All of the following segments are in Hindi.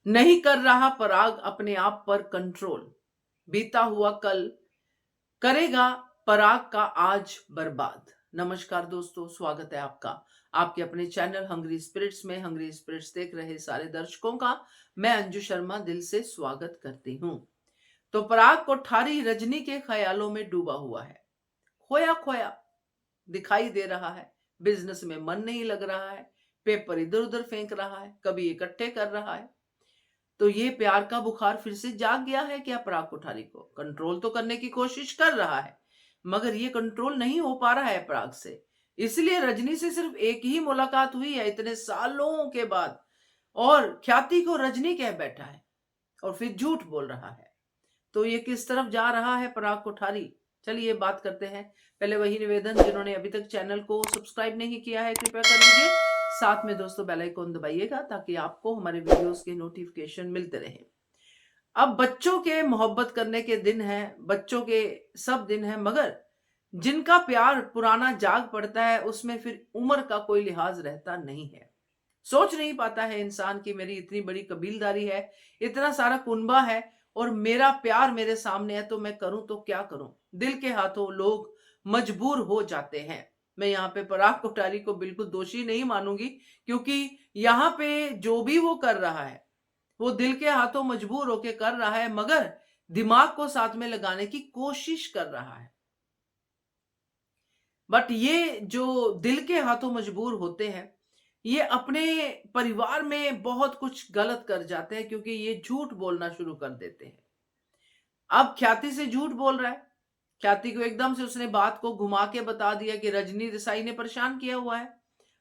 नहीं कर रहा पराग अपने आप पर कंट्रोल। बीता हुआ कल करेगा पराग का आज बर्बाद। नमस्कार दोस्तों, स्वागत है आपका आपके अपने चैनल हंग्री स्पिरिट्स में। हंग्री स्पिरिट्स देख रहे सारे दर्शकों का मैं अंजू शर्मा दिल से स्वागत करती हूँ। तो पराग कोठारी रजनी के ख्यालों में डूबा हुआ है। खोया खोया दिखाई दे रहा है। बिजनेस में मन नहीं लग रहा है। पेपर इधर उधर फेंक रहा है, कभी इकट्ठे कर रहा है। तो ये प्यार का बुखार फिर से जाग गया है क्या? पराग कोठारी को कंट्रोल तो करने की कोशिश कर रहा है, मगर ये कंट्रोल नहीं हो पा रहा है पराग से। इसलिए रजनी से सिर्फ एक ही मुलाकात हुई है इतने सालों के बाद, और ख्याति को रजनी कह बैठा है और फिर झूठ बोल रहा है। तो ये किस तरफ जा रहा है पराग कोठारी? चलिए बात करते हैं। पहले वही निवेदन, जिन्होंने अभी तक चैनल को सब्सक्राइब नहीं किया है कृपया कर लीजिए। साथ में दोस्तों बेल आइकन दबाइएगा ताकि आपको हमारे वीडियोस के नोटिफिकेशन मिलते रहे। अब बच्चों के मोहब्बत करने के दिन है, बच्चों के सब दिन है, मगर जिनका प्यार पुराना जाग पड़ता है उसमें फिर उम्र का कोई लिहाज रहता नहीं है। सोच नहीं पाता है इंसान कि मेरी इतनी बड़ी कबीलदारी है, इतना सारा कुनबा है और मेरा प्यार मेरे सामने है, तो मैं करूं तो क्या करूं। दिल के हाथों लोग मजबूर हो जाते हैं। मैं यहाँ पे पराग कोठारी को बिल्कुल दोषी नहीं मानूंगी, क्योंकि यहाँ पे जो भी वो कर रहा है वो दिल के हाथों मजबूर होके कर रहा है, मगर दिमाग को साथ में लगाने की कोशिश कर रहा है। बट ये जो दिल के हाथों मजबूर होते हैं, ये अपने परिवार में बहुत कुछ गलत कर जाते हैं, क्योंकि ये झूठ बोलना शुरू कर देते हैं। अब ख्याति से झूठ बोल रहा है। ख्याति को एकदम से उसने बात को घुमा के बता दिया कि रजनी देसाई ने परेशान किया हुआ है।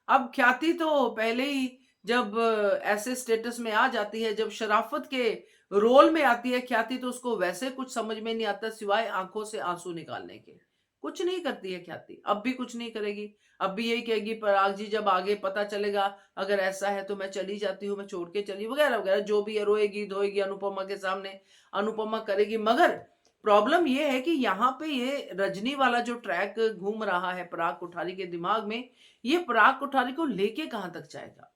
अब ख्याति तो पहले ही जब ऐसे स्टेटस में आ जाती है, जब शराफत के रोल में आती है ख्याति, तो उसको वैसे कुछ समझ में नहीं आता सिवाय आंखों से आंसू निकालने के। कुछ नहीं करती है ख्याति, अब भी कुछ नहीं करेगी। अब भी यही कहेगी पराग जी जब आगे पता चलेगा अगर ऐसा है तो मैं चली जाती हूँ, मैं छोड़ के चली, वगैरह वगैरह जो भी है, रोएगी धोएगी अनुपमा के सामने, अनुपमा करेगी। मगर प्रॉब्लम ये है कि यहाँ पे ये रजनी वाला जो ट्रैक घूम रहा है पराग कोठारी के दिमाग में, ये पराग कोठारी को लेके कहां तक जाएगा?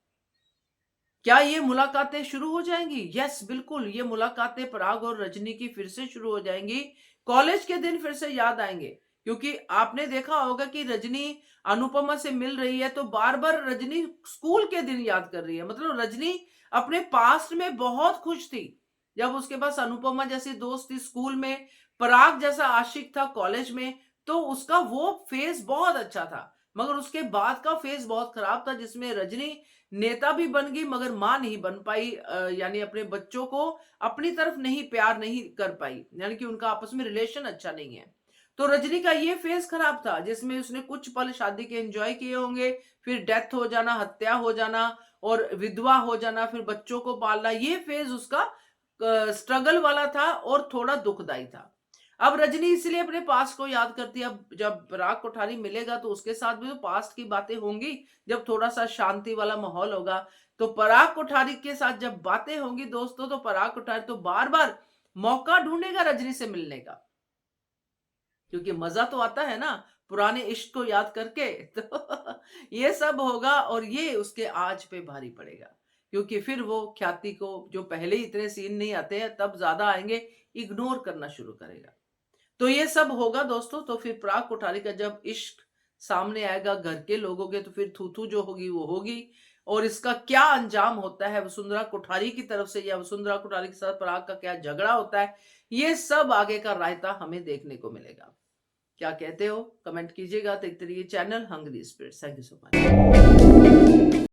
क्या ये मुलाकातें शुरू हो जाएंगी? यस बिल्कुल, ये मुलाकातें पराग और रजनी की फिर से शुरू हो जाएंगी। कॉलेज के दिन फिर से याद आएंगे, क्योंकि आपने देखा होगा कि रजनी अनुपमा से मिल रही है तो बार बार रजनी स्कूल के दिन याद कर रही है। मतलब रजनी अपने पास्ट में बहुत खुश थी जब उसके पास अनुपमा जैसी दोस्त थी स्कूल में, पराग जैसा आशिक था कॉलेज में। तो उसका वो फेज बहुत अच्छा था, मगर उसके बाद का फेज बहुत खराब था, जिसमें रजनी नेता भी बन गई मगर मां नहीं बन पाई। यानी अपने बच्चों को अपनी तरफ नहीं, प्यार नहीं कर पाई, यानी कि उनका आपस में रिलेशन अच्छा नहीं है। तो रजनी का ये फेज खराब था जिसमें उसने कुछ पल शादी के एंजॉय किए होंगे, फिर डेथ हो जाना, हत्या हो जाना और विधवा हो जाना, फिर बच्चों को पालना। ये फेज उसका स्ट्रगल वाला था और थोड़ा दुखदाई था। अब रजनी इसलिए अपने पास्ट को याद करती है। अब जब पराग कोठारी मिलेगा तो उसके साथ भी तो पास्ट की बातें होंगी, जब थोड़ा सा शांति वाला माहौल होगा। तो पराग कोठारी के साथ जब बातें होंगी दोस्तों, तो पराग कोठारी तो बार बार मौका ढूंढेगा रजनी से मिलने का, क्योंकि मजा तो आता है ना पुराने इश्क को याद करके। तो ये सब होगा और ये उसके आज पे भारी पड़ेगा, क्योंकि फिर वो ख्याति को, जो पहले ही इतने सीन नहीं आते हैं तब ज्यादा आएंगे, इग्नोर करना शुरू करेगा। तो ये सब होगा दोस्तों। तो फिर पराग कोठारी का जब इश्क सामने आएगा घर के लोगों के, तो फिर थू थू जो होगी वो होगी। और इसका क्या अंजाम होता है वसुंधरा कोठारी की तरफ से, या वसुंधरा कोठारी के साथ पराग का क्या झगड़ा होता है, ये सब आगे का रायता हमें देखने को मिलेगा। क्या कहते हो? कमेंट कीजिएगा। देखते रहिए channel Hungry Spirits. Thank you so much.